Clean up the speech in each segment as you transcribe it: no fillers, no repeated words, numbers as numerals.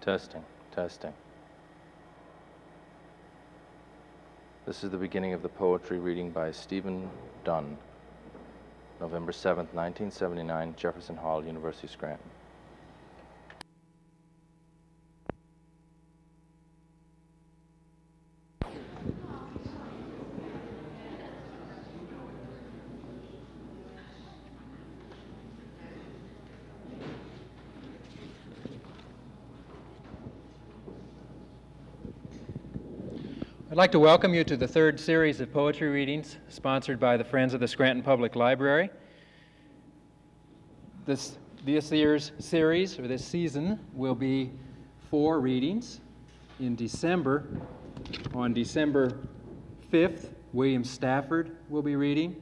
Testing, testing. This is the beginning of the poetry reading by Stephen Dunn, November 7th, 1979, Jefferson Hall, University of Scranton. I'd like to welcome you to the third series of poetry readings sponsored by the Friends of the Scranton Public Library. This year's series, or this season, will be 4 readings. In December, on December 5th, William Stafford will be reading.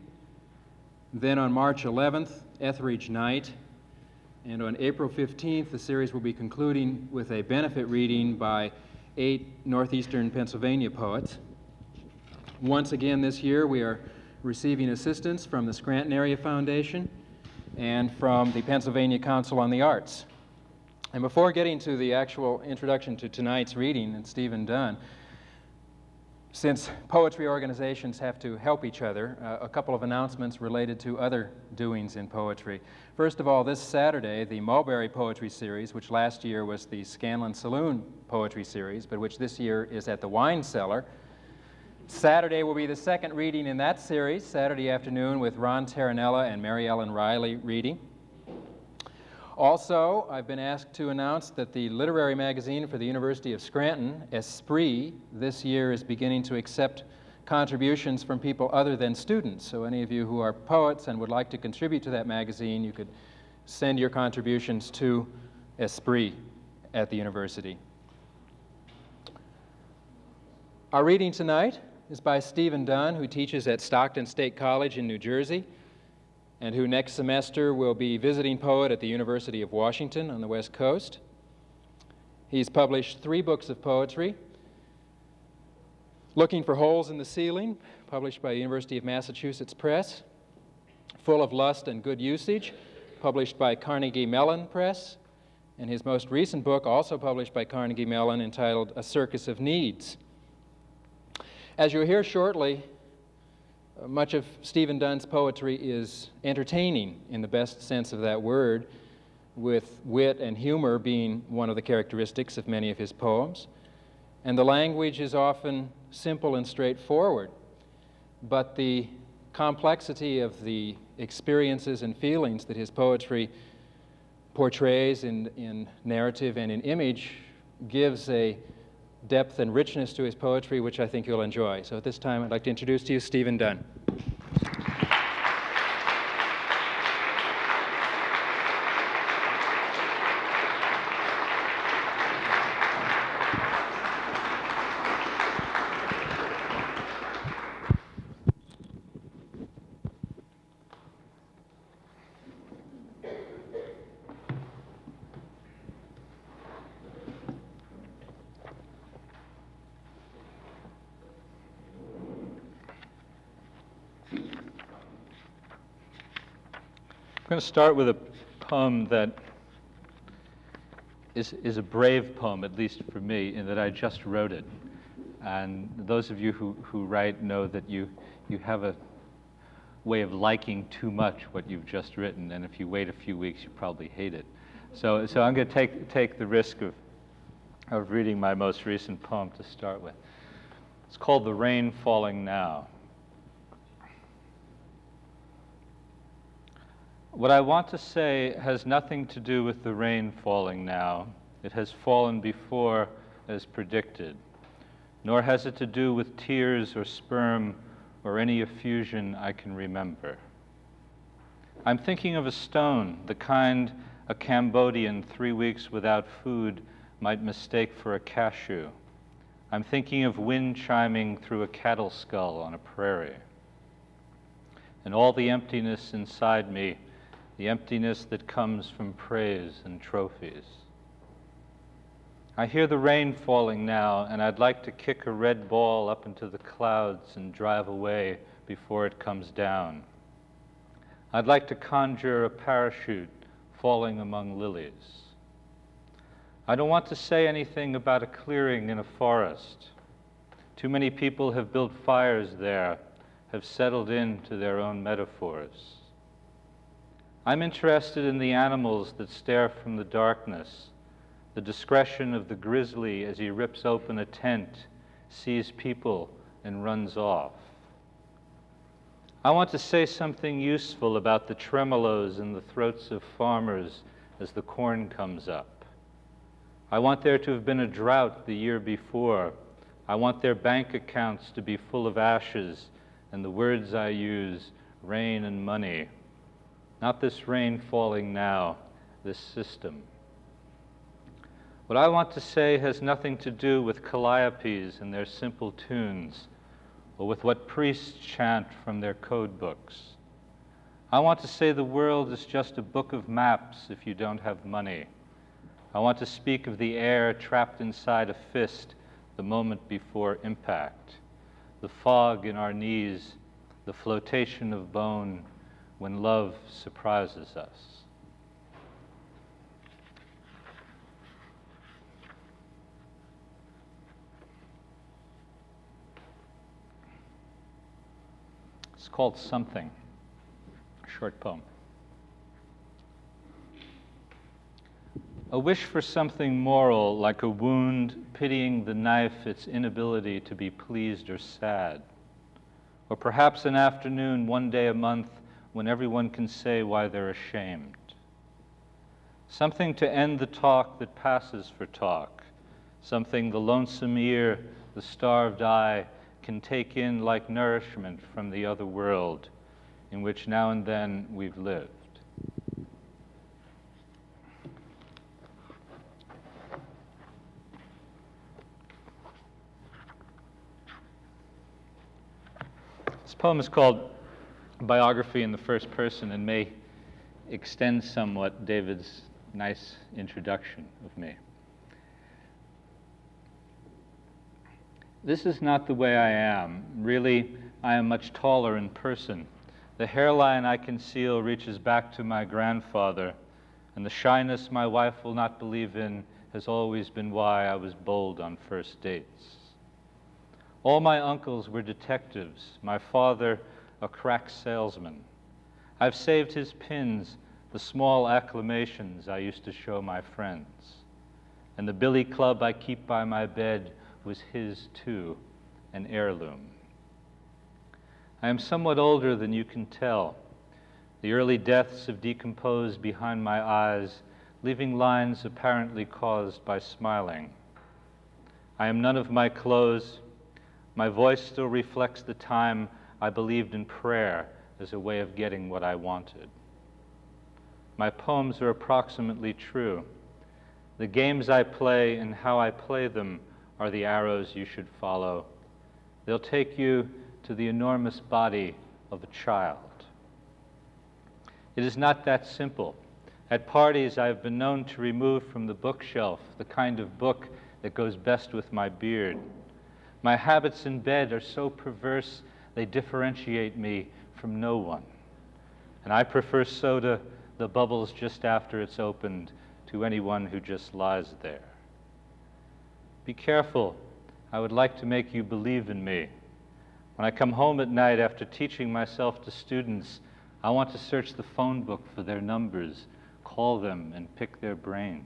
Then on March 11th, Etheridge Knight. And on April 15th, the series will be concluding with a benefit reading by 8 northeastern Pennsylvania poets. Once again this year, we are receiving assistance from the Scranton Area Foundation and from the Pennsylvania Council on the Arts. And before getting to the actual introduction to tonight's reading and Stephen Dunn, since poetry organizations have to help each other, a couple of announcements related to other doings in poetry. First of all, this Saturday, the Mulberry Poetry Series, which last year was the Scanlon Saloon Poetry Series, but which this year is at the Wine Cellar. Saturday will be the second reading in that series, Saturday afternoon, with Ron Terranella and Mary Ellen Riley reading. Also, I've been asked to announce that the literary magazine for the University of Scranton, Esprit, this year is beginning to accept contributions from people other than students. So any of you who are poets and would like to contribute to that magazine, you could send your contributions to Esprit at the university. Our reading tonight is by Stephen Dunn, who teaches at Stockton State College in New Jersey, and who next semester will be visiting poet at the University of Washington on the West Coast. He's published 3 books of poetry: Looking for Holes in the Ceiling, published by the University of Massachusetts Press; Full of Lust and Good Usage, published by Carnegie Mellon Press; and his most recent book, also published by Carnegie Mellon, entitled A Circus of Needs. As you'll hear shortly, much of Stephen Dunn's poetry is entertaining in the best sense of that word, with wit and humor being one of the characteristics of many of his poems. And the language is often simple and straightforward, but the complexity of the experiences and feelings that his poetry portrays in narrative and in image gives a depth and richness to his poetry, which I think you'll enjoy. So at this time, I'd like to introduce to you Stephen Dunn. I'm going to start with a poem that is a brave poem, at least for me, in that I just wrote it. And those of you who write know that you have a way of liking too much what you've just written, and if you wait a few weeks, you probably hate it. So I'm going to take the risk of reading my most recent poem to start with. It's called The Rain Falling Now. What I want to say has nothing to do with the rain falling now. It has fallen before as predicted. Nor has it to do with tears or sperm or any effusion I can remember. I'm thinking of a stone, the kind a Cambodian 3 weeks without food might mistake for a cashew. I'm thinking of wind chiming through a cattle skull on a prairie. And all the emptiness inside me, the emptiness that comes from praise and trophies. I hear the rain falling now, and I'd like to kick a red ball up into the clouds and drive away before it comes down. I'd like to conjure a parachute falling among lilies. I don't want to say anything about a clearing in a forest. Too many people have built fires there, have settled into their own metaphors. I'm interested in the animals that stare from the darkness, the discretion of the grizzly as he rips open a tent, sees people, and runs off. I want to say something useful about the tremolos in the throats of farmers as the corn comes up. I want there to have been a drought the year before. I want their bank accounts to be full of ashes, and the words I use, rain and money. Not this rain falling now, this system. What I want to say has nothing to do with calliopes and their simple tunes, or with what priests chant from their code books. I want to say the world is just a book of maps if you don't have money. I want to speak of the air trapped inside a fist the moment before impact, the fog in our knees, the flotation of bone when love surprises us. It's called Something, a short poem. A wish for something moral, like a wound pitying the knife its inability to be pleased or sad. Or perhaps an afternoon, one day a month, when everyone can say why they're ashamed. Something to end the talk that passes for talk. Something the lonesome ear, the starved eye, can take in like nourishment from the other world, in which now and then we've lived. This poem is called Biography in the first person and may extend somewhat David's nice introduction of me. This is not the way I am. Really, I am much taller in person. The hairline I conceal reaches back to my grandfather, and the shyness my wife will not believe in has always been why I was bold on first dates. All my uncles were detectives, my father a crack salesman. I've saved his pins, the small acclamations I used to show my friends. And the billy club I keep by my bed was his too, an heirloom. I am somewhat older than you can tell. The early deaths have decomposed behind my eyes, leaving lines apparently caused by smiling. I am none of my clothes. My voice still reflects the time I believed in prayer as a way of getting what I wanted. My poems are approximately true. The games I play and how I play them are the arrows you should follow. They'll take you to the enormous body of a child. It is not that simple. At parties, I have been known to remove from the bookshelf the kind of book that goes best with my beard. My habits in bed are so perverse they differentiate me from no one. And I prefer soda, the bubbles just after it's opened, to anyone who just lies there. Be careful. I would like to make you believe in me. When I come home at night after teaching myself to students, I want to search the phone book for their numbers, call them, and pick their brains.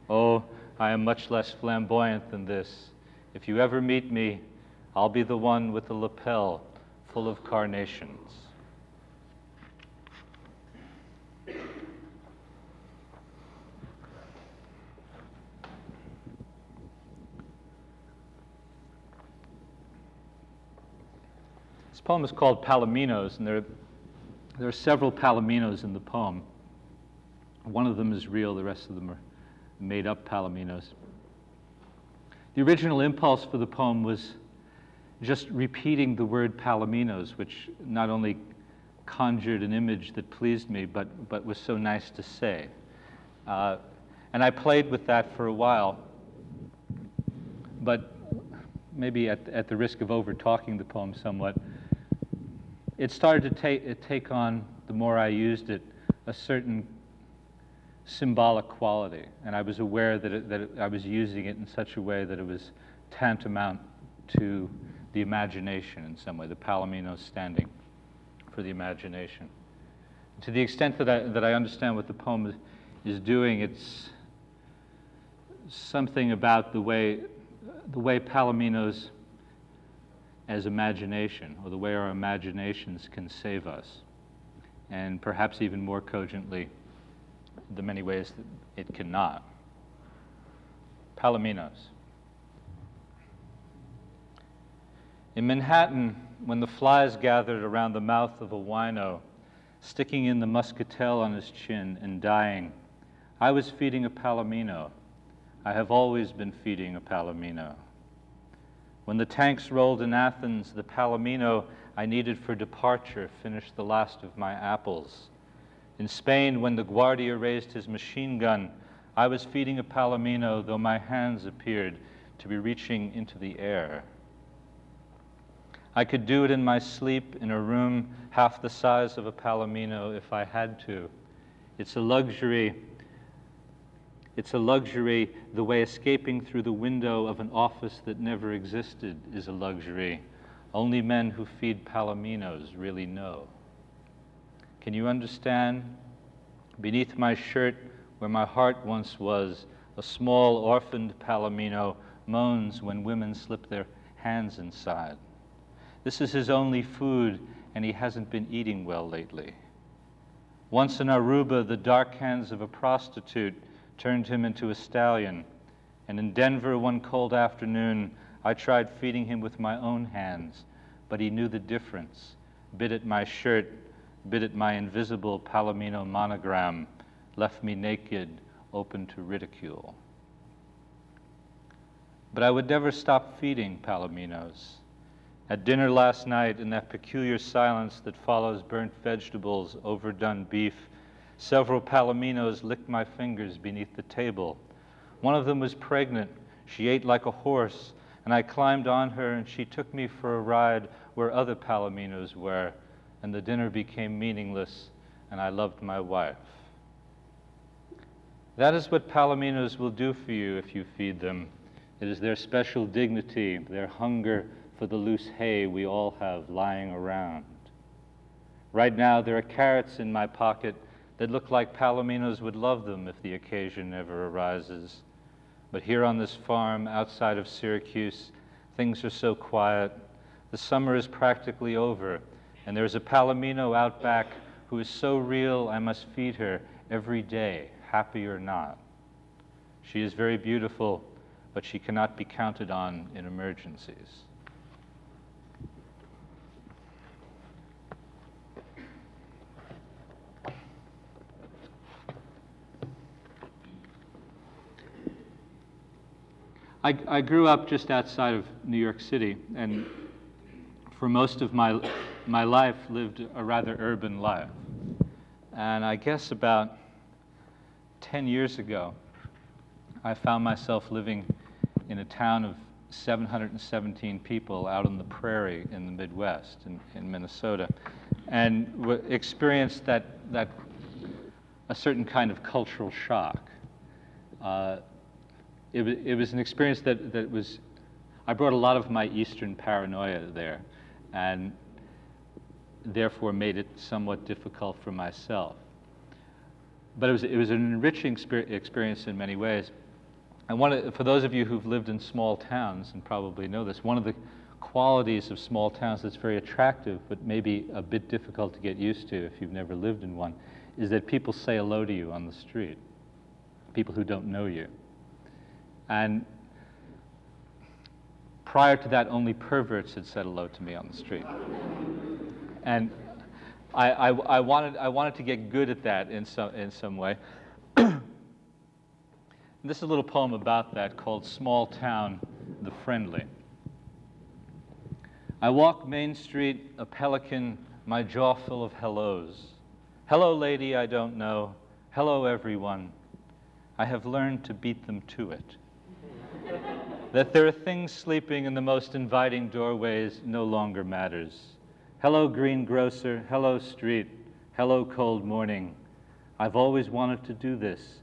Oh, I am much less flamboyant than this. If you ever meet me, I'll be the one with the lapel full of carnations. This poem is called Palominos, and there are several Palominos in the poem. One of them is real, the rest of them are made-up Palominos. The original impulse for the poem was just repeating the word Palominos, which not only conjured an image that pleased me, but was so nice to say. And I played with that for a while, but maybe at the risk of over-talking the poem somewhat, it started to take on, the more I used it, a certain symbolic quality, and I was aware that I was using it in such a way that it was tantamount to the imagination in some way, the Palominos standing for the imagination. To the extent that I understand what the poem is doing, it's something about the way Palominos as imagination, or the way our imaginations can save us, and perhaps even more cogently, the many ways that it cannot. Palominos. In Manhattan, when the flies gathered around the mouth of a wino, sticking in the muscatel on his chin and dying, I was feeding a palomino. I have always been feeding a palomino. When the tanks rolled in Athens, the palomino I needed for departure finished the last of my apples. In Spain, when the Guardia raised his machine gun, I was feeding a palomino, though my hands appeared to be reaching into the air. I could do it in my sleep in a room half the size of a palomino if I had to. It's a luxury. It's a luxury the way escaping through the window of an office that never existed is a luxury. Only men who feed palominos really know. Can you understand? Beneath my shirt, where my heart once was, a small orphaned palomino moans when women slip their hands inside. This is his only food, and he hasn't been eating well lately. Once in Aruba, the dark hands of a prostitute turned him into a stallion, and in Denver one cold afternoon, I tried feeding him with my own hands, but he knew the difference, bit at my shirt, bit at my invisible palomino monogram, left me naked, open to ridicule. But I would never stop feeding palominos. At dinner last night, in that peculiar silence that follows burnt vegetables, overdone beef, several palominos licked my fingers beneath the table. One of them was pregnant. She ate like a horse, and I climbed on her, and she took me for a ride where other palominos were, and the dinner became meaningless, and I loved my wife. That is what palominos will do for you if you feed them. It is their special dignity, their hunger for the loose hay we all have lying around. Right now, there are carrots in my pocket that look like palominos would love them if the occasion ever arises. But here on this farm outside of Syracuse, things are so quiet. The summer is practically over, and there's a palomino out back who is so real I must feed her every day, happy or not. She is very beautiful, but she cannot be counted on in emergencies. I grew up just outside of New York City, and for most of my life lived a rather urban life. And I guess about 10 years ago, I found myself living in a town of 717 people out on the prairie in the Midwest, in Minnesota, and experienced a certain kind of cultural shock. It was an experience that was, I brought a lot of my Eastern paranoia there, and therefore made it somewhat difficult for myself. But it was an enriching experience in many ways. And for those of you who've lived in small towns and probably know this, one of the qualities of small towns that's very attractive, but maybe a bit difficult to get used to if you've never lived in one, is that people say hello to you on the street, people who don't know you. And prior to that, only perverts had said hello to me on the street. And I wanted to get good at that in some way. This is a little poem about that called Small Town, the Friendly. I walk Main Street, a pelican, my jaw full of hellos. Hello, lady I don't know. Hello, everyone. I have learned to beat them to it. That there are things sleeping in the most inviting doorways no longer matters. Hello, greengrocer. Hello, street. Hello, cold morning. I've always wanted to do this,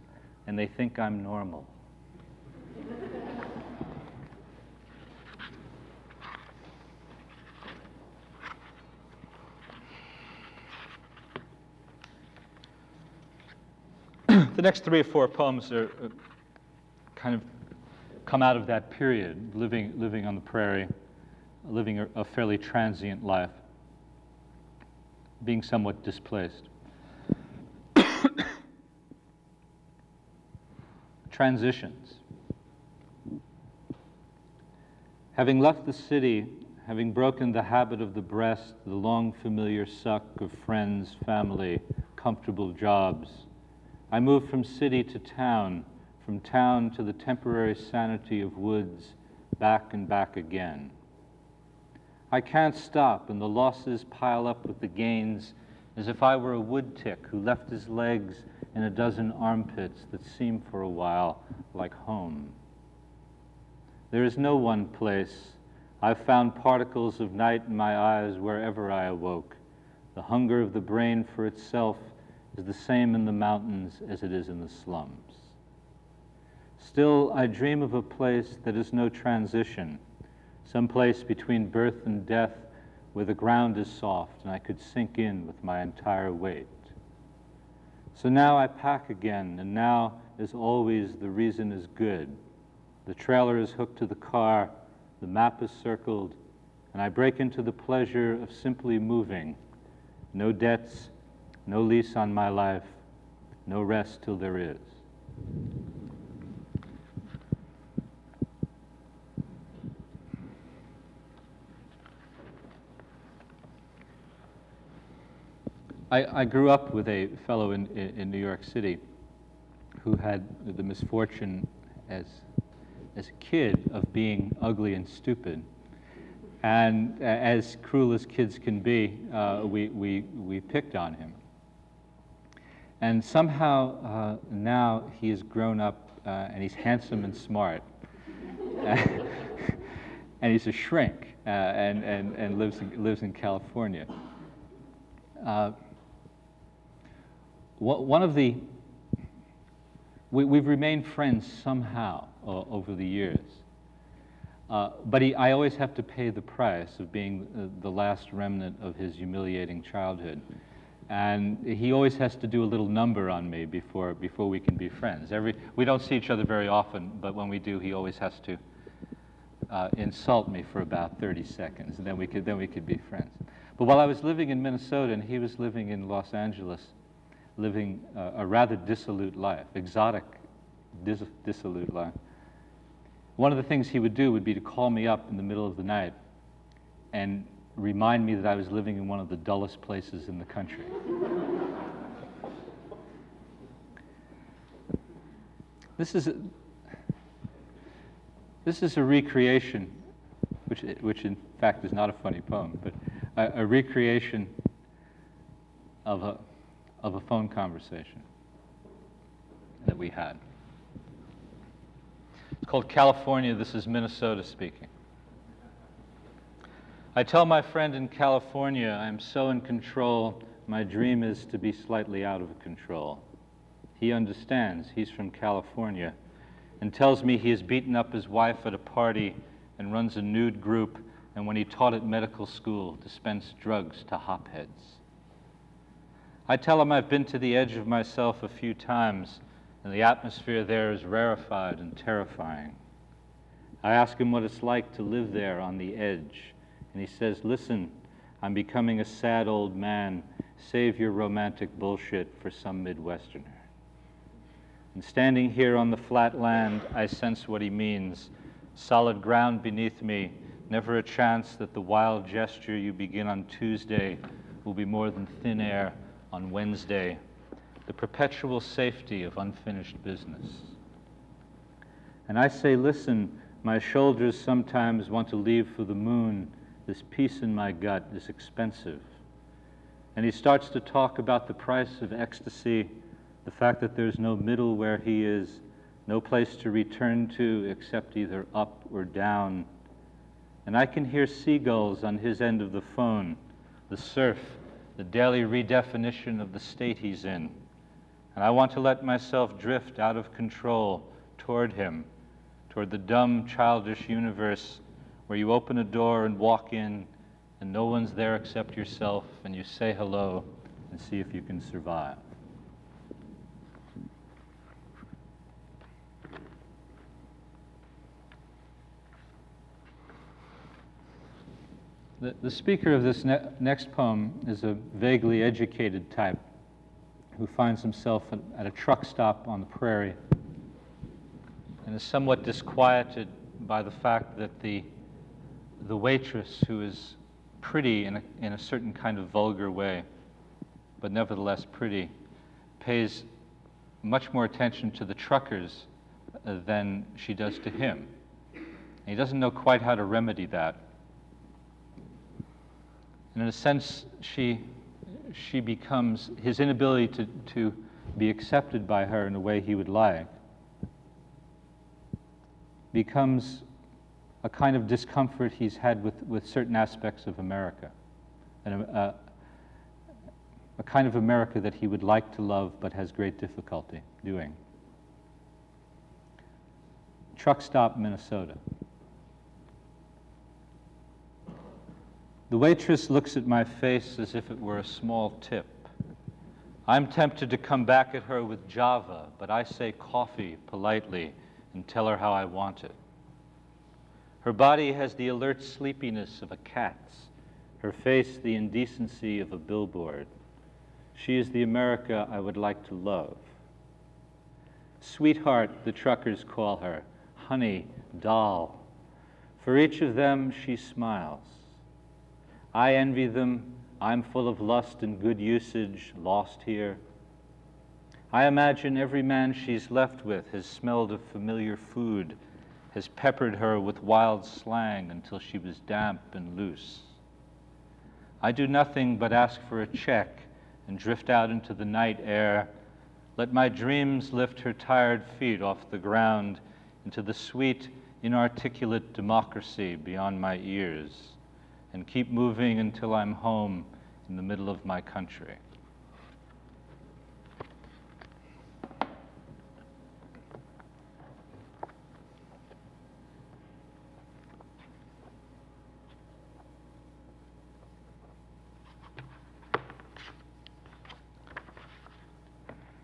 and they think I'm normal. The next 3 or 4 poems are kind of come out of that period, living on the prairie, living a fairly transient life, being somewhat displaced. Transitions. Having left the city, having broken the habit of the breast, the long familiar suck of friends, family, comfortable jobs, I moved from city to town, from town to the temporary sanity of woods, back and back again. I can't stop, and the losses pile up with the gains, as if I were a wood tick who left his legs in a dozen armpits that seem for a while like home. There is no one place. I've found particles of night in my eyes wherever I awoke. The hunger of the brain for itself is the same in the mountains as it is in the slums. Still, I dream of a place that is no transition, some place between birth and death where the ground is soft and I could sink in with my entire weight. So now I pack again, and now, as always, the reason is good. The trailer is hooked to the car, the map is circled, and I break into the pleasure of simply moving. No debts, no lease on my life, no rest till there is. I grew up with a fellow in New York City who had the misfortune as a kid of being ugly and stupid. And as cruel as kids can be, we picked on him. And somehow now he has grown up and he's handsome and smart. And he's a shrink and lives in California. One of the, we've remained friends somehow over the years, but I always have to pay the price of being the last remnant of his humiliating childhood. And he always has to do a little number on me before we can be friends. We don't see each other very often, but when we do, he always has to insult me for about 30 seconds, and then we could be friends. But while I was living in Minnesota and he was living in Los Angeles, living a rather dissolute life, exotic, dissolute life, one of the things he would do would be to call me up in the middle of the night and remind me that I was living in one of the dullest places in the country. This is a recreation, which in fact is not a funny poem, but a recreation of a phone conversation that we had. It's called California. This is Minnesota speaking. I tell my friend in California, I'm so in control, my dream is to be slightly out of control. He understands, he's from California, and tells me he has beaten up his wife at a party and runs a nude group, and when he taught at medical school, dispensed drugs to hopheads. I tell him I've been to the edge of myself a few times, and the atmosphere there is rarefied and terrifying. I ask him what it's like to live there on the edge, and he says, listen, I'm becoming a sad old man. Save your romantic bullshit for some Midwesterner. And standing here on the flat land, I sense what he means. Solid ground beneath me, never a chance that the wild gesture you begin on Tuesday will be more than thin air on Wednesday. The perpetual safety of unfinished business. And I say, listen, my shoulders sometimes want to leave for the moon. This peace in my gut is expensive. And he starts to talk about the price of ecstasy, the fact that there's no middle where he is, no place to return to except either up or down. And I can hear seagulls on his end of the phone, the surf, the daily redefinition of the state he's in. And I want to let myself drift out of control toward him, toward the dumb, childish universe where you open a door and walk in and no one's there except yourself, and you say hello and see if you can survive. The speaker of this next poem is a vaguely educated type who finds himself at a truck stop on the prairie and is somewhat disquieted by the fact that the waitress, who is pretty in a certain kind of vulgar way, but nevertheless pretty, pays much more attention to the truckers than she does to him. And he doesn't know quite how to remedy that. And in a sense, she becomes, his inability to be accepted by her in a way he would like, becomes a kind of discomfort he's had with certain aspects of America, and a kind of America that he would like to love but has great difficulty doing. Truck stop, Minnesota. The waitress looks at my face as if it were a small tip. I'm tempted to come back at her with Java, but I say coffee politely and tell her how I want it. Her body has the alert sleepiness of a cat's, her face the indecency of a billboard. She is the America I would like to love. Sweetheart, the truckers call her, honey, doll. For each of them, she smiles. I envy them. I'm full of lust and good usage, lost here. I imagine every man she's left with has smelled of familiar food, has peppered her with wild slang until she was damp and loose. I do nothing but ask for a check and drift out into the night air, let my dreams lift her tired feet off the ground into the sweet, inarticulate democracy beyond my ears, and keep moving until I'm home in the middle of my country.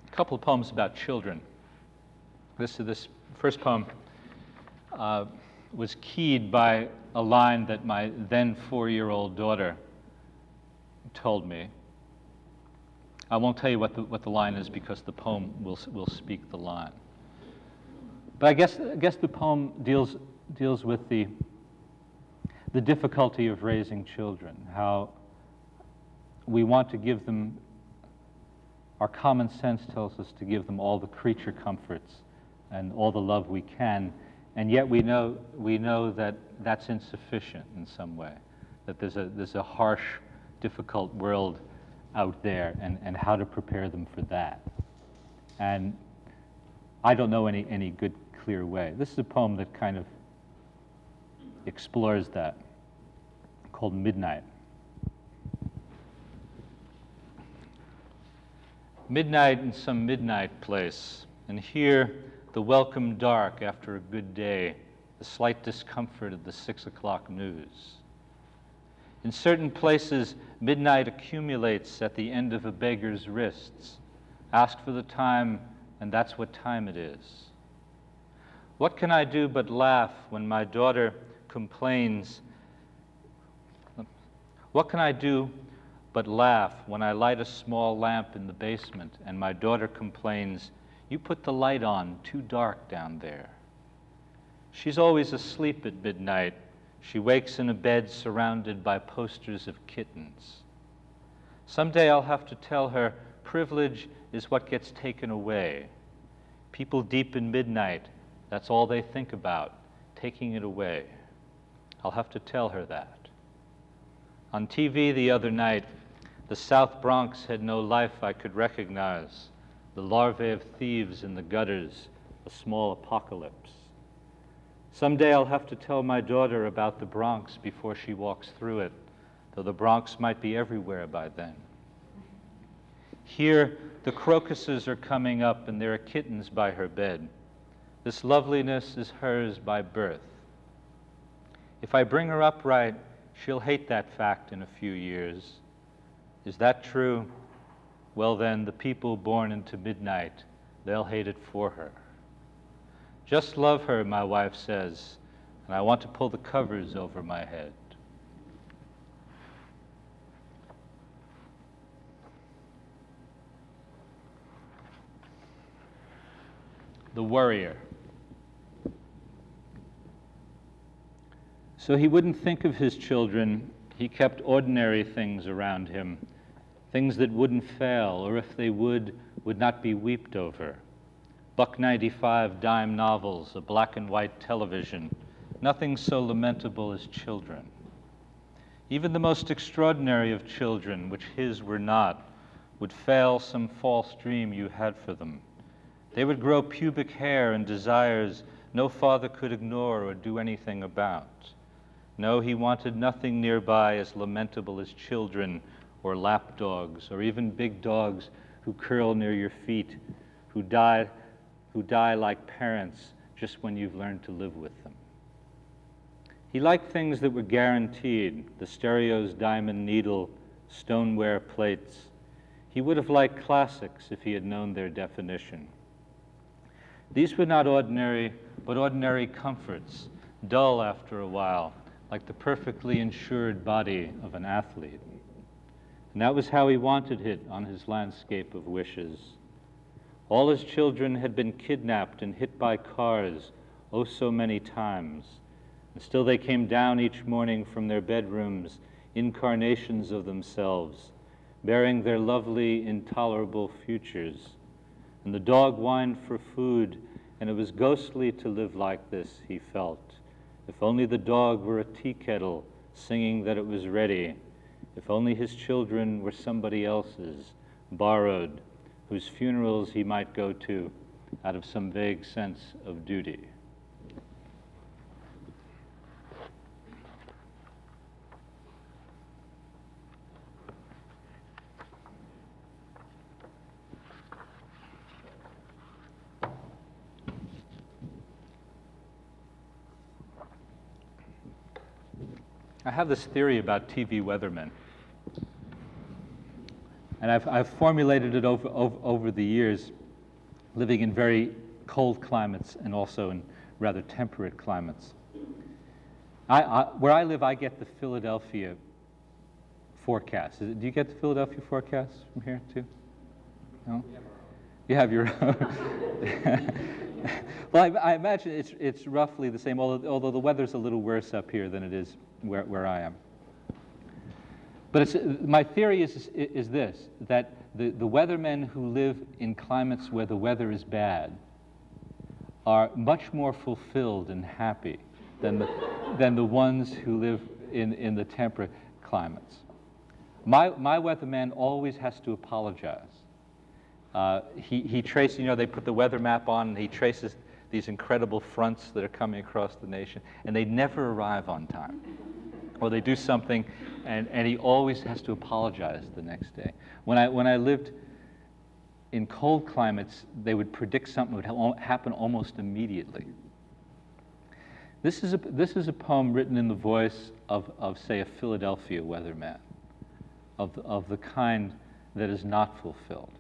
A couple of poems about children. This first poem was keyed by a line that my then 4-year-old daughter told me. I won't tell you what the line is because the poem will speak the line. But I guess the poem deals with the difficulty of raising children, how we want to give them, our common sense tells us to give them all the creature comforts and all the love we can, and yet we know that that's insufficient in some way, that there's a harsh, difficult world out there, and how to prepare them for that. And I don't know any good, clear way. This is a poem that kind of explores that, called Midnight. Midnight in some midnight place, and here the welcome dark after a good day, the slight discomfort of the 6 o'clock news. In certain places, midnight accumulates at the end of a beggar's wrists. Ask for the time, and that's what time it is. What can I do but laugh when my daughter complains? What can I do but laugh when I light a small lamp in the basement and my daughter complains, "You put the light on, too dark down there." She's always asleep at midnight. She wakes in a bed surrounded by posters of kittens. Someday I'll have to tell her privilege is what gets taken away. People deep in midnight, that's all they think about, taking it away. I'll have to tell her that. On TV the other night, the South Bronx had no life I could recognize. The larvae of thieves in the gutters, a small apocalypse. Someday I'll have to tell my daughter about the Bronx before she walks through it, though the Bronx might be everywhere by then. Here, the crocuses are coming up and there are kittens by her bed. This loveliness is hers by birth. If I bring her up right, she'll hate that fact in a few years. Is that true? Well then, the people born into midnight, they'll hate it for her. Just love her, my wife says, and I want to pull the covers over my head. The worrier. So he wouldn't think of his children. He kept ordinary things around him, things that wouldn't fail, or if they would not be weeped over. $1.95 dime novels, a black and white television, nothing so lamentable as children. Even the most extraordinary of children, which his were not, would fail some false dream you had for them. They would grow pubic hair and desires no father could ignore or do anything about. No, he wanted nothing nearby as lamentable as children or lapdogs or even big dogs who curl near your feet, who die like parents just when you've learned to live with them. He liked things that were guaranteed, the stereo's diamond needle, stoneware plates. He would have liked classics if he had known their definition. These were not ordinary, but ordinary comforts, dull after a while, like the perfectly insured body of an athlete. And that was how he wanted it on his landscape of wishes. All his children had been kidnapped and hit by cars, oh so many times, and still they came down each morning from their bedrooms, incarnations of themselves, bearing their lovely, intolerable futures. And the dog whined for food, and it was ghostly to live like this, he felt. If only the dog were a tea kettle, singing that it was ready. If only his children were somebody else's, borrowed, whose funerals he might go to out of some vague sense of duty. I have this theory about TV weathermen, and I've formulated it over the years, living in very cold climates and also in rather temperate climates. Where I live, I get the Philadelphia forecast. Do you get the Philadelphia forecast from here too? No? You have your own. Well, I imagine it's roughly the same, although the weather's a little worse up here than it is where I am. But my theory is this, that the weathermen who live in climates where the weather is bad are much more fulfilled and happy than the ones who live in the temperate climates. My weatherman always has to apologize. He traces, they put the weather map on, and he traces these incredible fronts that are coming across the nation, and they never arrive on time. Or they do something, and he always has to apologize the next day. When I lived in cold climates, they would predict something would happen almost immediately. This is a poem written in the voice of say, a Philadelphia weatherman, of the kind that is not fulfilled.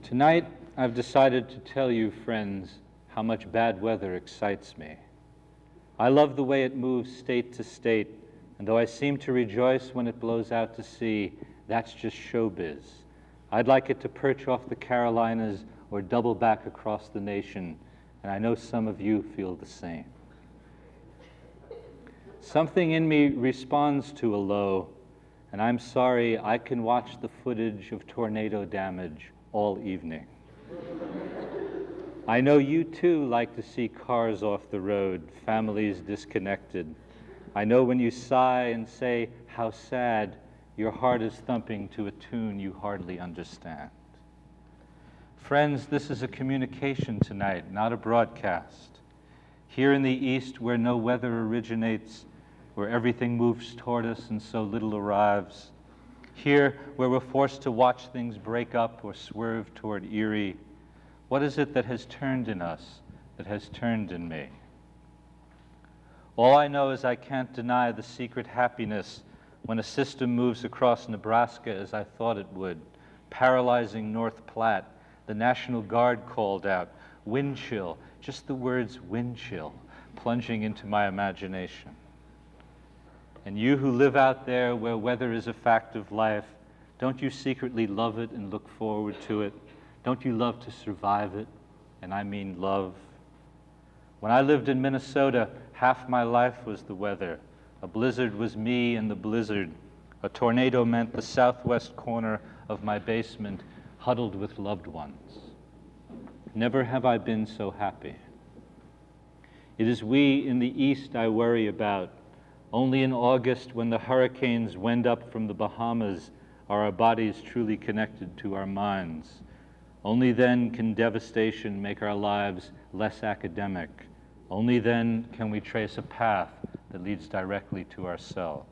Tonight, I've decided to tell you, friends, how much bad weather excites me. I love the way it moves state to state, and though I seem to rejoice when it blows out to sea, that's just showbiz. I'd like it to perch off the Carolinas or double back across the nation, and I know some of you feel the same. Something in me responds to a low, and I'm sorry I can watch the footage of tornado damage all evening. I know you too like to see cars off the road, families disconnected. I know when you sigh and say, how sad, your heart is thumping to a tune you hardly understand. Friends, this is a communication tonight, not a broadcast. Here in the East, where no weather originates, where everything moves toward us and so little arrives, Here, where we're forced to watch things break up or swerve toward Erie, what is it that has turned in us, that has turned in me? All I know is I can't deny the secret happiness when a system moves across Nebraska as I thought it would, paralyzing North Platte. The National Guard called out, wind chill, just the words wind chill, plunging into my imagination. And you who live out there where weather is a fact of life, don't you secretly love it and look forward to it? Don't you love to survive it? And I mean love. When I lived in Minnesota, half my life was the weather. A blizzard was me and the blizzard. A tornado meant the southwest corner of my basement huddled with loved ones. Never have I been so happy. It is we in the East I worry about. Only in August, when the hurricanes wend up from the Bahamas, are our bodies truly connected to our minds. Only then can devastation make our lives less academic. Only then can we trace a path that leads directly to ourselves.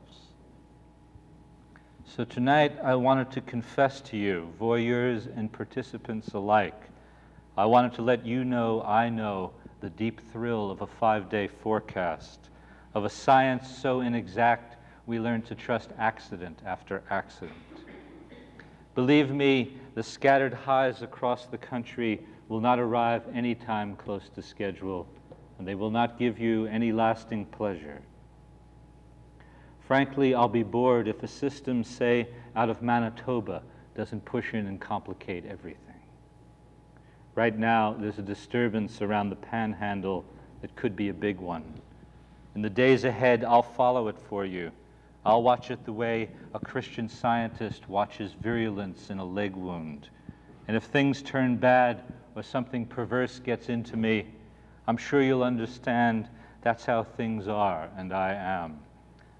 So tonight, I wanted to confess to you, voyeurs and participants alike, I wanted to let you know I know the deep thrill of a 5-day forecast, of a science so inexact we learn to trust accident after accident. Believe me, the scattered highs across the country will not arrive any time close to schedule, and they will not give you any lasting pleasure. Frankly, I'll be bored if a system, say, out of Manitoba, doesn't push in and complicate everything. Right now, there's a disturbance around the Panhandle that could be a big one. In the days ahead, I'll follow it for you. I'll watch it the way a Christian scientist watches virulence in a leg wound. And if things turn bad or something perverse gets into me, I'm sure you'll understand that's how things are, and I am.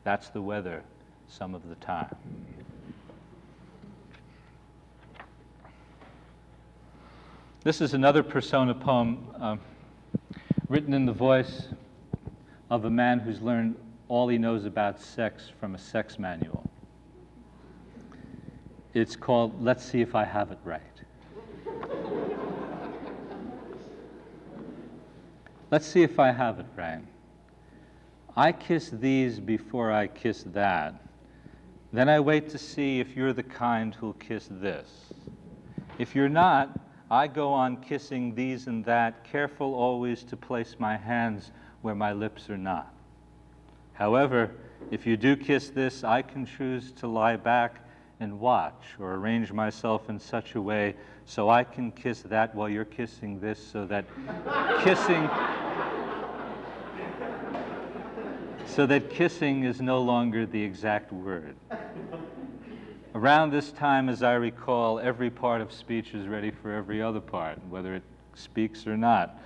That's the weather some of the time. This is another persona poem written in the voice of a man who's learned all he knows about sex from a sex manual. It's called Let's See If I Have It Right. Let's see if I have it right. I kiss these before I kiss that. Then I wait to see if you're the kind who'll kiss this. If you're not, I go on kissing these and that, careful always to place my hands where my lips are not. However, if you do kiss this, I can choose to lie back and watch or arrange myself in such a way so I can kiss that while you're kissing this, so that kissing is no longer the exact word. Around this time, as I recall, every part of speech is ready for every other part, whether it speaks or not.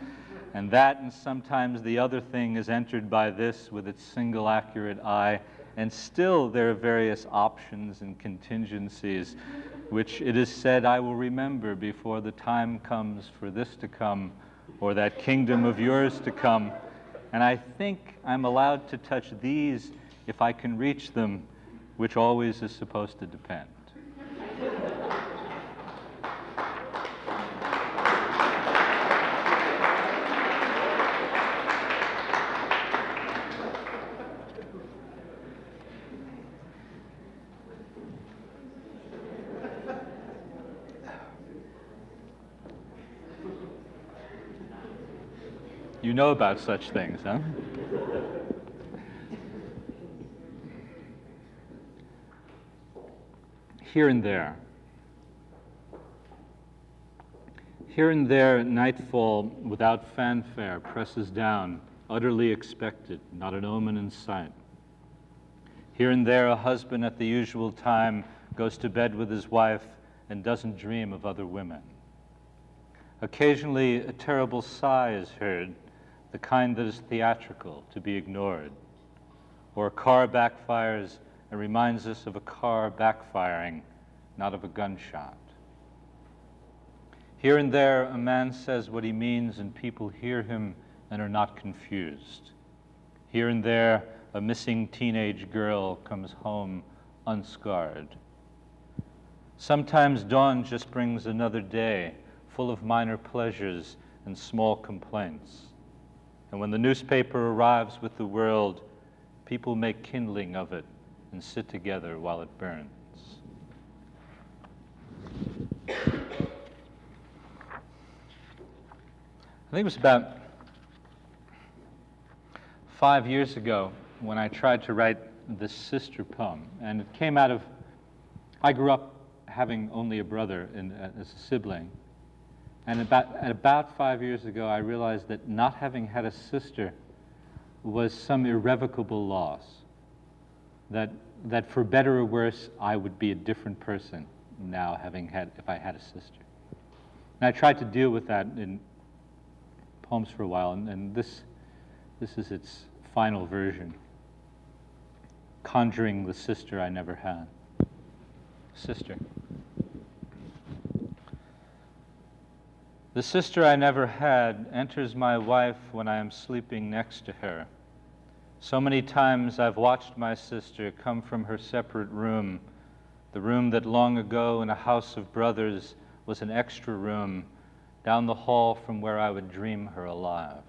And that, and sometimes the other thing, is entered by this with its single accurate eye, and still there are various options and contingencies, which it is said I will remember before the time comes for this to come, or that kingdom of yours to come. And I think I'm allowed to touch these if I can reach them, which always is supposed to depend. You know about such things, huh? Here and there. Here and there, nightfall, without fanfare, presses down, utterly expected, not an omen in sight. Here and there, a husband at the usual time goes to bed with his wife and doesn't dream of other women. Occasionally, a terrible sigh is heard, the kind that is theatrical, to be ignored. Or a car backfires and reminds us of a car backfiring, not of a gunshot. Here and there, a man says what he means and people hear him and are not confused. Here and there, a missing teenage girl comes home unscarred. Sometimes dawn just brings another day, full of minor pleasures and small complaints. And when the newspaper arrives with the world, people make kindling of it and sit together while it burns. I think it was about 5 years ago when I tried to write this sister poem, and it came out of, I grew up having only a brother as a sibling, and about 5 years ago I realized that not having had a sister was some irrevocable loss, that for better or worse I would be a different person now if I had a sister. And I tried to deal with that in poems for a while, and this is its final version, conjuring the sister I never had. Sister. The sister I never had enters my wife when I am sleeping next to her. So many times I've watched my sister come from her separate room, the room that long ago in a house of brothers was an extra room, down the hall from where I would dream her alive.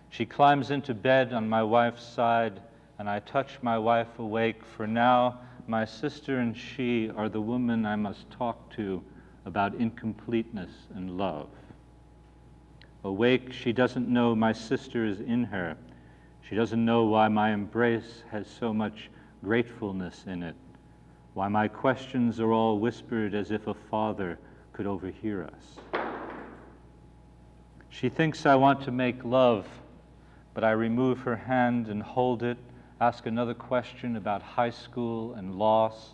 She climbs into bed on my wife's side, and I touch my wife awake, for now my sister and she are the woman I must talk to about incompleteness and love. Awake, she doesn't know my sister is in her. She doesn't know why my embrace has so much gratefulness in it, why my questions are all whispered as if a father could overhear us. She thinks I want to make love, but I remove her hand and hold it, ask another question about high school and loss,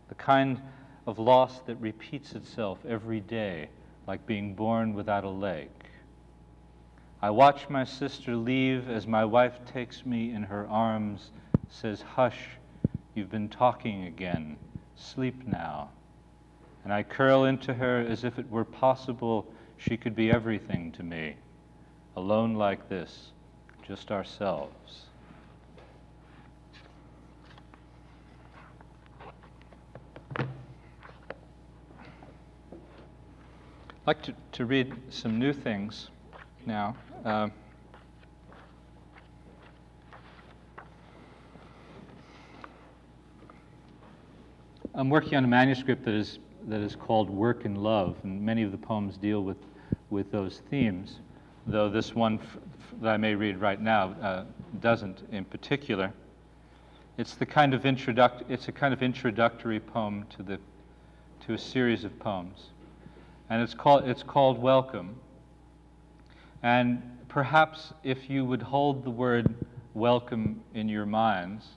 the kind of loss that repeats itself every day, like being born without a leg. I watch my sister leave as my wife takes me in her arms, says, "Hush, you've been talking again. Sleep now." And I curl into her as if it were possible she could be everything to me, alone like this, just ourselves. I'd like to read some new things now. I'm working on a manuscript that is called Work and Love, and many of the poems deal with those themes, though this one that I may read right now doesn't in particular. It's a kind of introductory poem to a series of poems, and it's called Welcome. And perhaps if you would hold the word welcome in your minds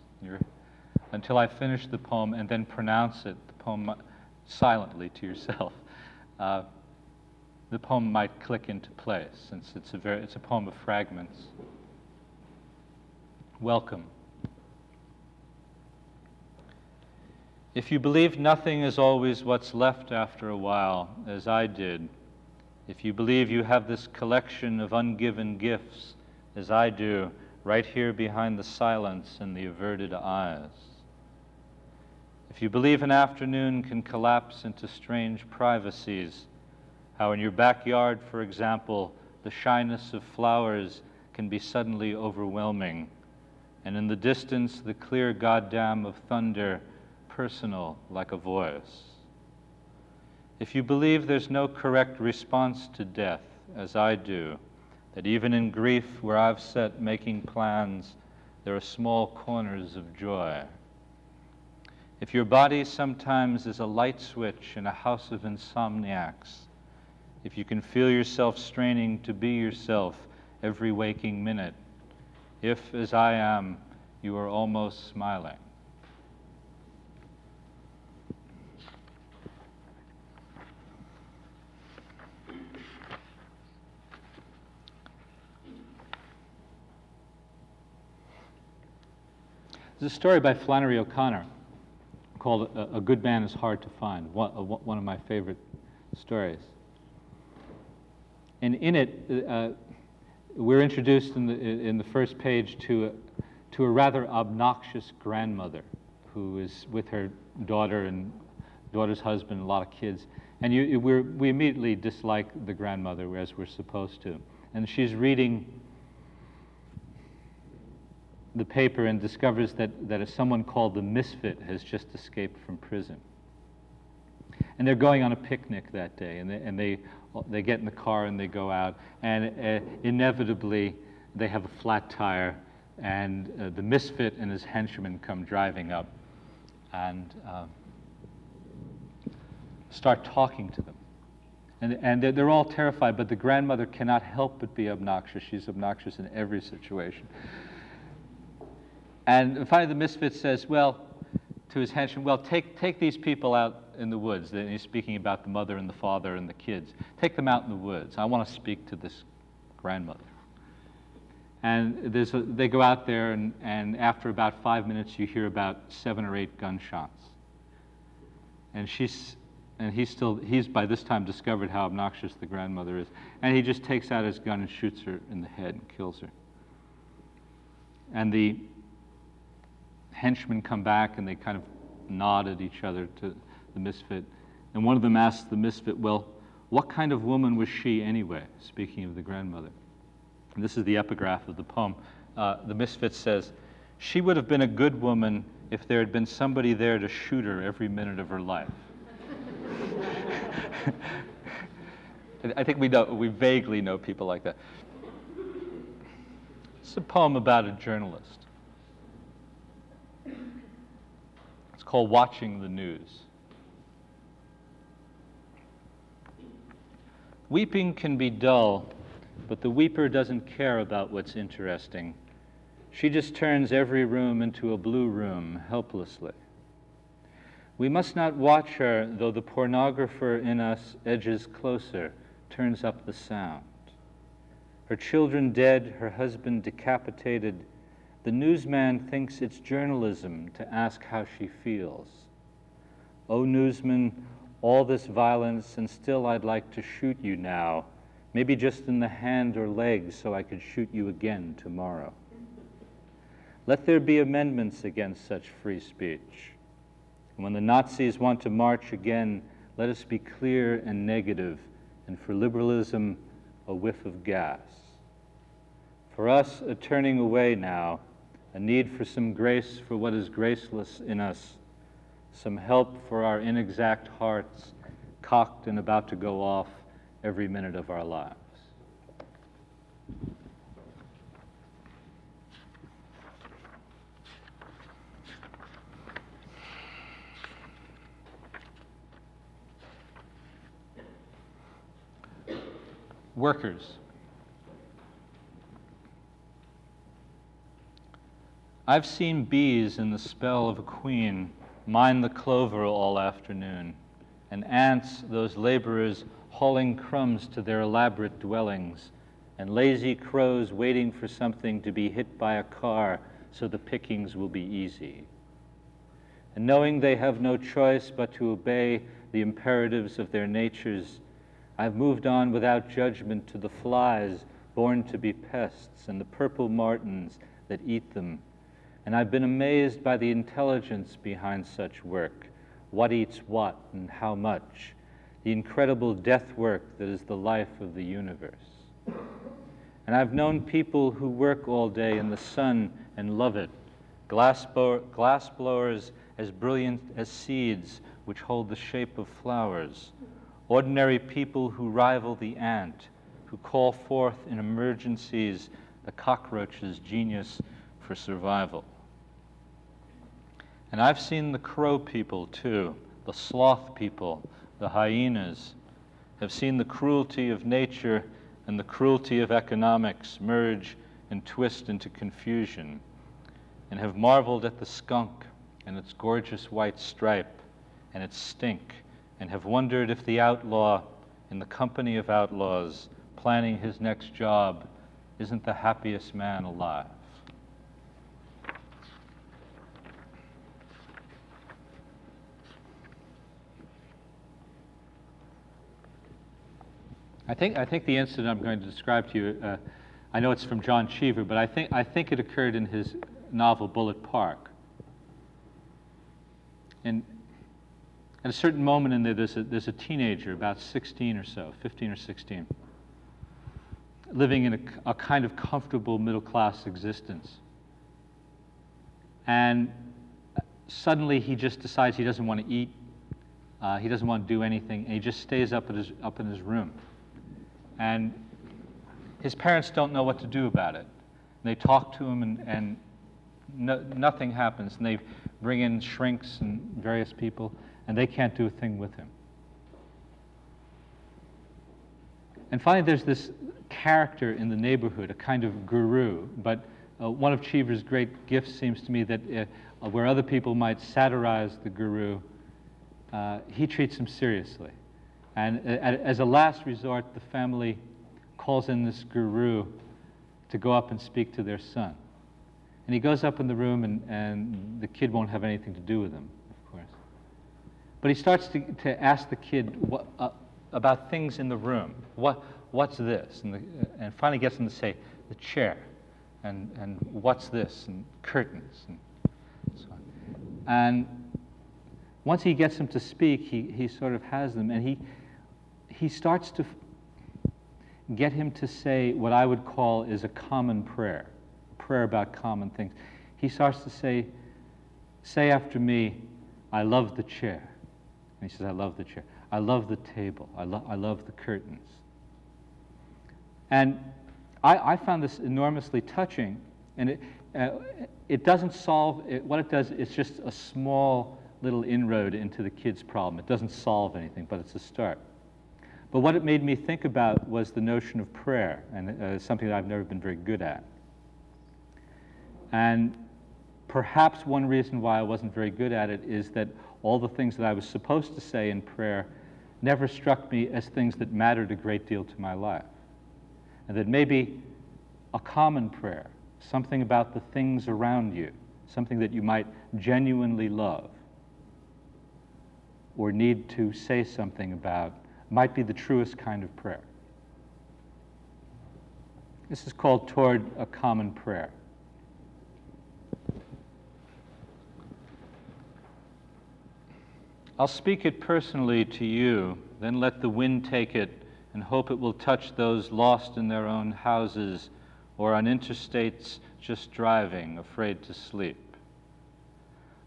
until I finish the poem and then pronounce it, the poem silently to yourself, the poem might click into place, since it's a poem of fragments. Welcome. If you believe nothing is always what's left after a while, as I did, if you believe you have this collection of ungiven gifts, as I do, right here behind the silence and the averted eyes, if you believe an afternoon can collapse into strange privacies, how in your backyard, for example, the shyness of flowers can be suddenly overwhelming, and in the distance the clear goddamn of thunder personal like a voice. If you believe there's no correct response to death, as I do, that even in grief where I've set making plans, there are small corners of joy. If your body sometimes is a light switch in a house of insomniacs, if you can feel yourself straining to be yourself every waking minute, if, as I am, you are almost smiling. There's a story by Flannery O'Connor called A Good Man is Hard to Find, one of my favorite stories. And in it, we're introduced in the first page to a rather obnoxious grandmother who is with her daughter and daughter's husband, a lot of kids. And we immediately dislike the grandmother, as we're supposed to. And she's reading the paper and discovers that someone called the Misfit has just escaped from prison. And they're going on a picnic that day, and they get in the car and they go out, and inevitably they have a flat tire, and the Misfit and his henchmen come driving up and start talking to them. And they're all terrified, but the grandmother cannot help but be obnoxious. She's obnoxious in every situation. And finally the Misfit says, well, to his henchman, well, take these people out in the woods. And he's speaking about the mother and the father and the kids. Take them out in the woods. I want to speak to this grandmother. And they go out there, and after about 5 minutes, you hear about 7 or 8 gunshots. And he's by this time discovered how obnoxious the grandmother is. And he just takes out his gun and shoots her in the head and kills her. And the henchmen come back and they kind of nod at each other to the Misfit. And one of them asks the Misfit, well, what kind of woman was she anyway? Speaking of the grandmother. And this is the epigraph of the poem. The Misfit says, she would have been a good woman if there had been somebody there to shoot her every minute of her life. I think we vaguely know people like that. It's a poem about a journalist. It's called Watching the News. Weeping can be dull, but the weeper doesn't care about what's interesting. She just turns every room into a blue room helplessly. We must not watch her, though the pornographer in us edges closer, turns up the sound. Her children dead, her husband decapitated. The newsman thinks it's journalism to ask how she feels. Oh, newsman, all this violence, and still I'd like to shoot you now, maybe just in the hand or leg so I could shoot you again tomorrow. Let there be amendments against such free speech. And when the Nazis want to march again, let us be clear and negative, and for liberalism, a whiff of gas. For us, a turning away now, a need for some grace for what is graceless in us, some help for our inexact hearts, cocked and about to go off every minute of our lives. Workers. I've seen bees in the spell of a queen mine the clover all afternoon, and ants, those laborers, hauling crumbs to their elaborate dwellings, and lazy crows waiting for something to be hit by a car so the pickings will be easy. And knowing they have no choice but to obey the imperatives of their natures, I've moved on without judgment to the flies born to be pests and the purple martins that eat them. And I've been amazed by the intelligence behind such work, what eats what and how much, the incredible death work that is the life of the universe. And I've known people who work all day in the sun and love it, glass blowers as brilliant as seeds which hold the shape of flowers, ordinary people who rival the ant, who call forth in emergencies the cockroach's genius for survival. And I've seen the crow people too, the sloth people, the hyenas, have seen the cruelty of nature and the cruelty of economics merge and twist into confusion, and have marveled at the skunk and its gorgeous white stripe and its stink, and have wondered if the outlaw, in the company of outlaws, planning his next job, isn't the happiest man alive. I think the incident I'm going to describe to you, I know it's from John Cheever, but I think it occurred in his novel Bullet Park. And At a certain moment in there, there's a teenager, about 16 or so, 15 or 16, living in a kind of comfortable middle-class existence. And suddenly he just decides he doesn't want to eat, he doesn't want to do anything, and he just stays up in his room. And his parents don't know what to do about it. They talk to him, and nothing happens. And they bring in shrinks and various people, and they can't do a thing with him. And finally, there's this character in the neighborhood, a kind of guru. But one of Cheever's great gifts seems to me that where other people might satirize the guru, he treats him seriously. And as a last resort, the family calls in this guru to go up and speak to their son. And he goes up in the room, and the kid won't have anything to do with him, of course. But he starts to ask the kid about things in the room. What's this? And finally gets him to say, the chair. And what's this? And curtains. And so on. And once he gets him to speak, he sort of has them. And he starts to get him to say what I would call is a common prayer, a prayer about common things. He starts to say after me, I love the chair. And he says, I love the chair. I love the table. I love the curtains. And I found this enormously touching. And it doesn't solve, what it does is just a small little inroad into the kid's problem. It doesn't solve anything, but it's a start. But what it made me think about was the notion of prayer, and something that I've never been very good at. And perhaps one reason why I wasn't very good at it is that all the things that I was supposed to say in prayer never struck me as things that mattered a great deal to my life. And that maybe a common prayer, something about the things around you, something that you might genuinely love or need to say something about, might be the truest kind of prayer. This is called Toward a Common Prayer. I'll speak it personally to you, then let the wind take it and hope it will touch those lost in their own houses or on interstates just driving, afraid to sleep.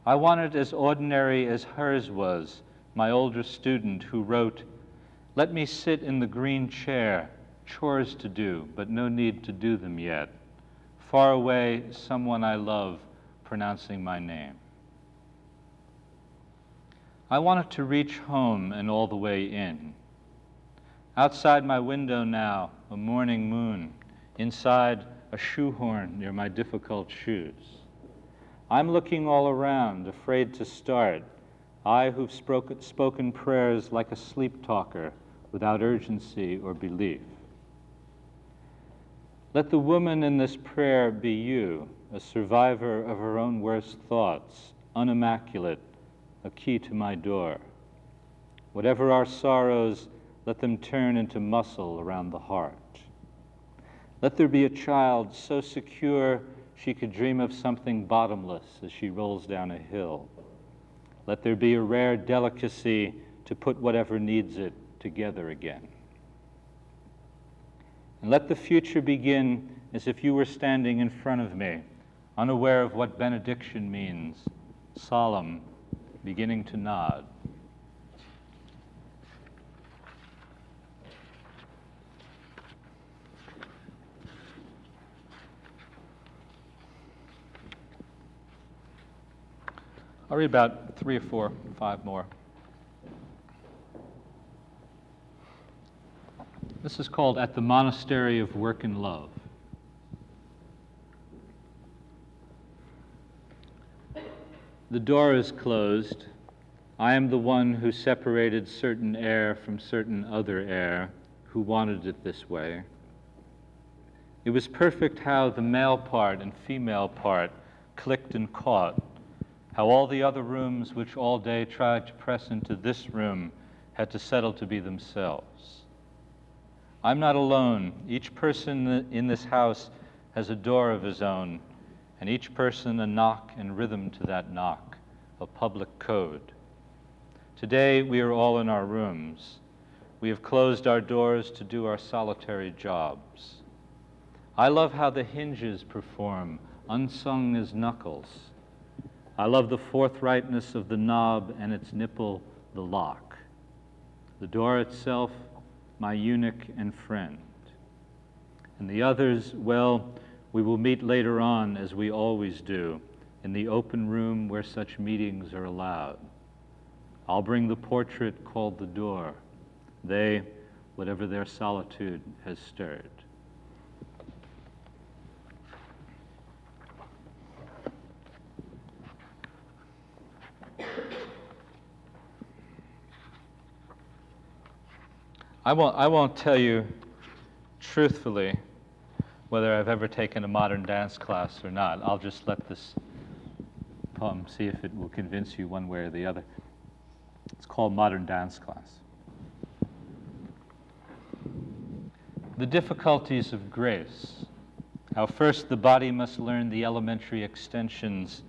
I want it as ordinary as hers was, my older student who wrote, let me sit in the green chair, chores to do, but no need to do them yet. Far away, someone I love pronouncing my name. I want it to reach home and all the way in. Outside my window now, a morning moon. Inside, a shoehorn near my difficult shoes. I'm looking all around, afraid to start. I who've spoken prayers like a sleep talker, without urgency or belief. Let the woman in this prayer be you, a survivor of her own worst thoughts, unimmaculate, a key to my door. Whatever our sorrows, let them turn into muscle around the heart. Let there be a child so secure she could dream of something bottomless as she rolls down a hill. Let there be a rare delicacy to put whatever needs it together again. And let the future begin as if you were standing in front of me, unaware of what benediction means, solemn, beginning to nod. I'll read about 3 or 4, 5 more. This is called At the Monastery of Work and Love. The door is closed. I am the one who separated certain air from certain other air, who wanted it this way. It was perfect how the male part and female part clicked and caught, how all the other rooms which all day tried to press into this room had to settle to be themselves. I'm not alone. Each person in this house has a door of his own, and each person a knock and rhythm to that knock, a public code. Today we are all in our rooms. We have closed our doors to do our solitary jobs. I love how the hinges perform, unsung as knuckles. I love the forthrightness of the knob and its nipple, the lock. The door itself, my eunuch and friend. And the others, well, we will meet later on, as we always do, in the open room where such meetings are allowed. I'll bring the portrait called the door. They, whatever their solitude has stirred. I won't tell you truthfully whether I've ever taken a modern dance class or not. I'll just let this poem see if it will convince you one way or the other. It's called Modern Dance Class. The difficulties of grace, how first the body must learn the elementary extensions,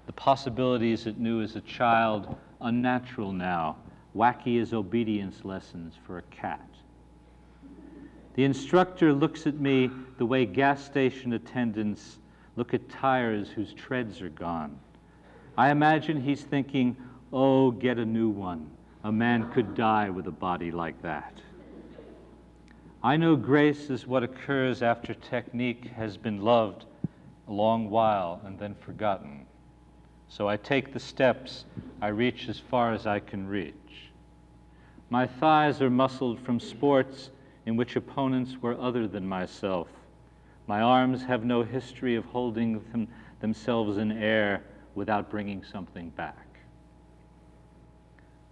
the possibilities it knew as a child, unnatural now, wacky as obedience lessons for a cat. The instructor looks at me the way gas station attendants look at tires whose treads are gone. I imagine he's thinking, oh, get a new one. A man could die with a body like that. I know grace is what occurs after technique has been loved a long while and then forgotten. So I take the steps, I reach as far as I can reach. My thighs are muscled from sports in which opponents were other than myself. My arms have no history of holding themselves in air without bringing something back.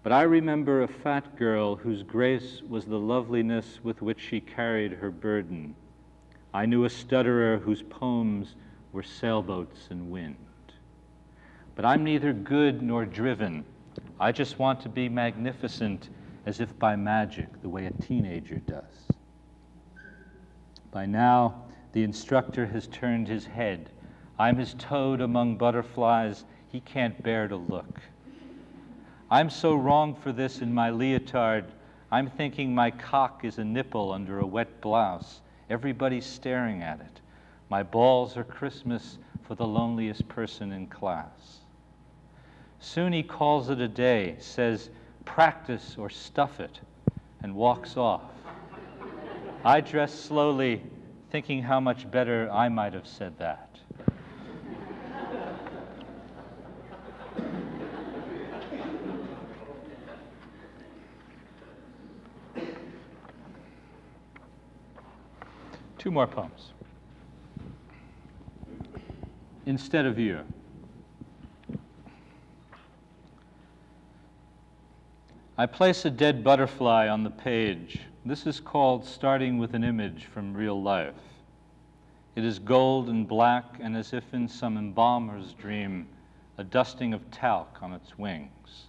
But I remember a fat girl whose grace was the loveliness with which she carried her burden. I knew a stutterer whose poems were sailboats and wind. But I'm neither good nor driven. I just want to be magnificent, as if by magic, the way a teenager does. By now, the instructor has turned his head. I'm his toad among butterflies. He can't bear to look. I'm so wrong for this in my leotard. I'm thinking my cock is a nipple under a wet blouse. Everybody's staring at it. My balls are Christmas for the loneliest person in class. Soon he calls it a day, says, practice or stuff it, and walks off. I dress slowly, thinking how much better I might have said that. Two more poems. Instead of you. I place a dead butterfly on the page. This is called Starting with an Image from Real Life. It is gold and black, and as if in some embalmer's dream, a dusting of talc on its wings.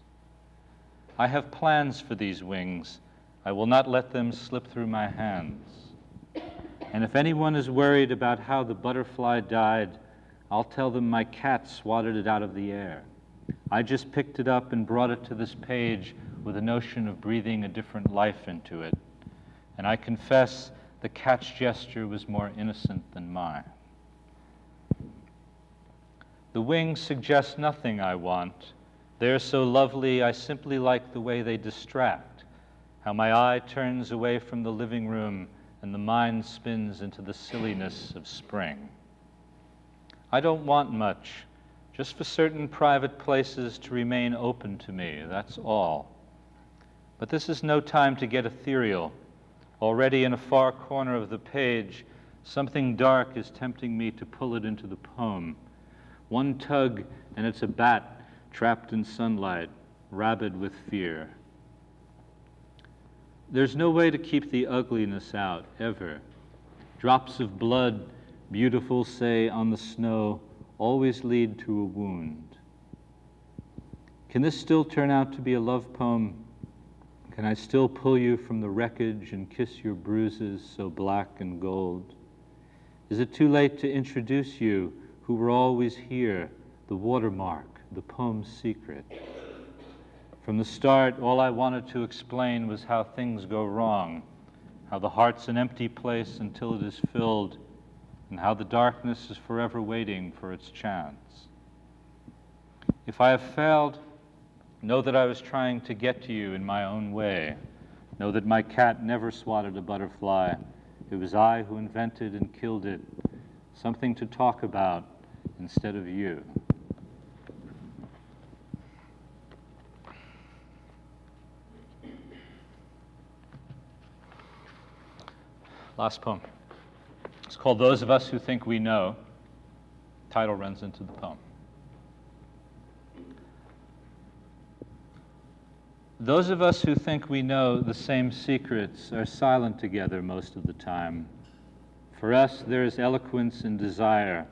I have plans for these wings. I will not let them slip through my hands. And if anyone is worried about how the butterfly died, I'll tell them my cat swatted it out of the air. I just picked it up and brought it to this page with a notion of breathing a different life into it. And I confess the cat's gesture was more innocent than mine. The wings suggest nothing I want. They're so lovely, I simply like the way they distract, how my eye turns away from the living room and the mind spins into the silliness of spring. I don't want much, just for certain private places to remain open to me, that's all. But this is no time to get ethereal. Already in a far corner of the page, something dark is tempting me to pull it into the poem. One tug, and it's a bat trapped in sunlight, rabid with fear. There's no way to keep the ugliness out, ever. Drops of blood, beautiful, say, on the snow, always lead to a wound. Can this still turn out to be a love poem? Can I still pull you from the wreckage and kiss your bruises so black and gold? Is it too late to introduce you, who were always here, the watermark, the poem's secret? From the start, all I wanted to explain was how things go wrong, how the heart's an empty place until it is filled, and how the darkness is forever waiting for its chance. If I have failed, know that I was trying to get to you in my own way. Know that my cat never swatted a butterfly. It was I who invented and killed it. Something to talk about instead of you. Last poem. It's called Those of Us Who Think We Know. Title runs into the poem. Those of us who think we know the same secrets are silent together most of the time. For us, there is eloquence and desire,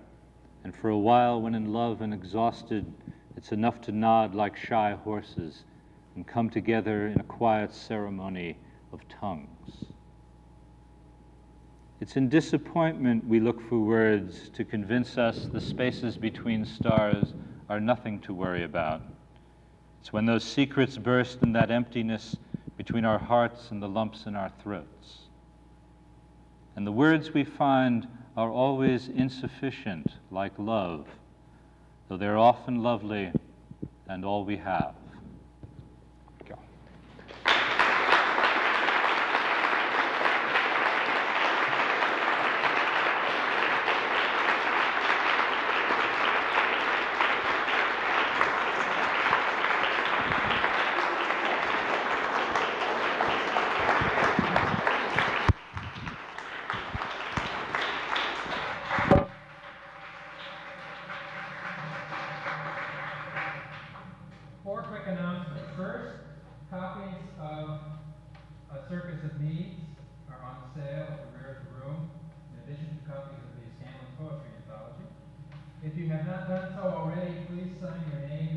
and for a while, when in love and exhausted, it's enough to nod like shy horses and come together in a quiet ceremony of tongues. It's in disappointment we look for words to convince us the spaces between stars are nothing to worry about. It's when those secrets burst in that emptiness between our hearts and the lumps in our throats. And the words we find are always insufficient, like love, though they're often lovely and all we have. Go. Four quick announcements. First, copies of A Circus of Needs are on sale at the rear of the room, in addition to copies of the Scranton Poetry Anthology. If you have not done so already, please sign your name